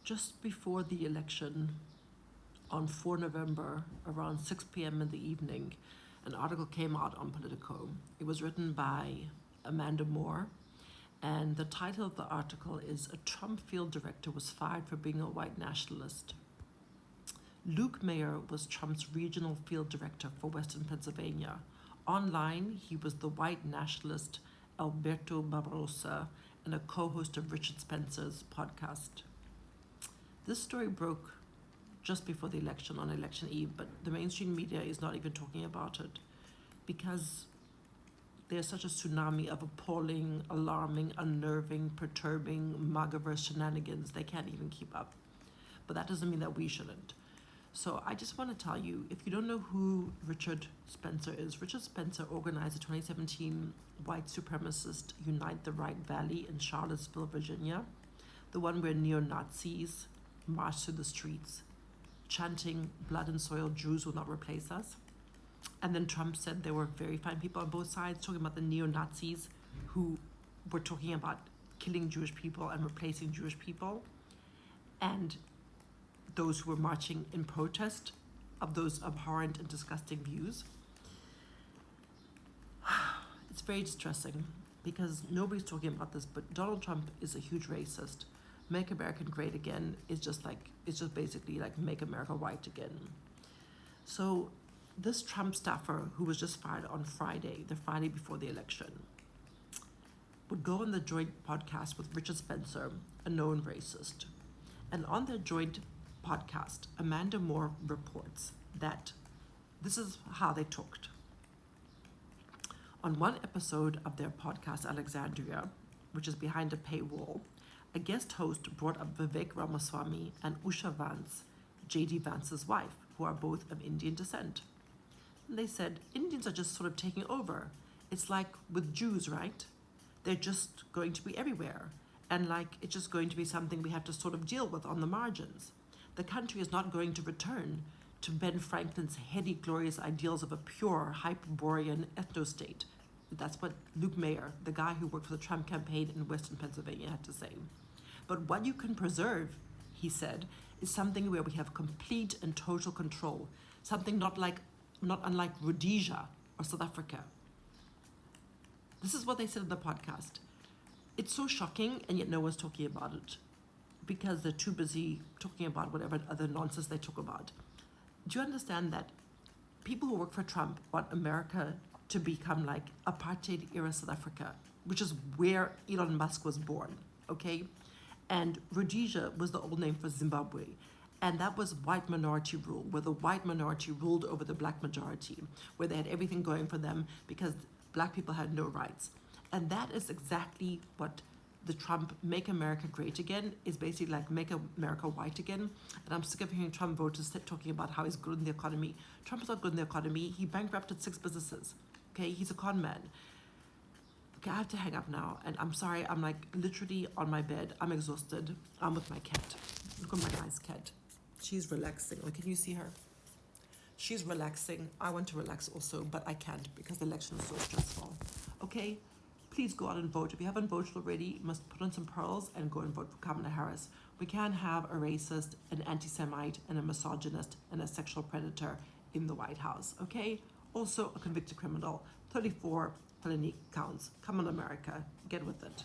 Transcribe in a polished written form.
Just before the election on 4 November, around 6 p.m. in the evening, an article came out on Politico. It was written by Amanda Moore, and the title of the article is "A Trump Field Director Was Fired for Being a White Nationalist." Luke Mayer was Trump's regional field director for Western Pennsylvania. Online, he was the white nationalist Alberto Barbosa and a co-host of Richard Spencer's podcast. This story broke just before the election, on election eve, but the mainstream media is not even talking about it because there's such a tsunami of appalling, alarming, unnerving, perturbing, MAGAverse shenanigans, they can't even keep up. But that doesn't mean that we shouldn't. So I just want to tell you, if you don't know who Richard Spencer is, Richard Spencer organized the 2017 white supremacist Unite the Right Rally in Charlottesville, Virginia, the one where neo-Nazis marched through the streets, chanting "blood and soil, Jews will not replace us." And then Trump said there were very fine people on both sides talking about the neo-Nazis who were talking about killing Jewish people and replacing Jewish people, and those who were marching in protest of those abhorrent and disgusting views. It's very distressing because nobody's talking about this, but Donald Trump is a huge racist. Make America Great Again is just basically like Make America White Again. So this Trump staffer who was just fired on Friday, the Friday before the election, would go on the joint podcast with Richard Spencer, a known racist. And on their joint podcast, Amanda Moore reports that this is how they talked. On one episode of their podcast, Alexandria, which is behind a paywall, a guest host brought up Vivek Ramaswamy and Usha Vance, J.D. Vance's wife, who are both of Indian descent. And they said, Indians are just sort of taking over. It's like with Jews, right? They're just going to be everywhere. And like, it's just going to be something we have to sort of deal with on the margins. The country is not going to return to Ben Franklin's heady, glorious ideals of a pure, Hyperborean ethno-state. That's what Luke Mayer, the guy who worked for the Trump campaign in Western Pennsylvania, had to say. But what you can preserve, he said, is something where we have complete and total control. Something not unlike Rhodesia or South Africa. This is what they said in the podcast. It's so shocking, and yet no one's talking about it because they're too busy talking about whatever other nonsense they talk about. Do you understand that people who work for Trump want America to become like apartheid-era South Africa, which is where Elon Musk was born, okay? And Rhodesia was the old name for Zimbabwe. And that was white minority rule, where the white minority ruled over the black majority, where they had everything going for them because black people had no rights. And that is exactly what the Trump Make America Great Again is basically like Make America White Again. And I'm sick of hearing Trump voters talking about how he's good in the economy. Trump is not good in the economy. He bankrupted 6 businesses. Okay, he's a con man. Okay, I have to hang up now. And I'm sorry, I'm like literally on my bed. I'm exhausted. I'm with my cat. Look at my nice cat. She's relaxing. Like, can you see her? She's relaxing. I want to relax also, but I can't because the election is so stressful. Okay, please go out and vote. If you haven't voted already, you must put on some pearls and go and vote for Kamala Harris. We can't have a racist, an anti-Semite, and a misogynist, and a sexual predator in the White House, okay? Also a convicted criminal, 34 felony counts. Come on, America, get with it.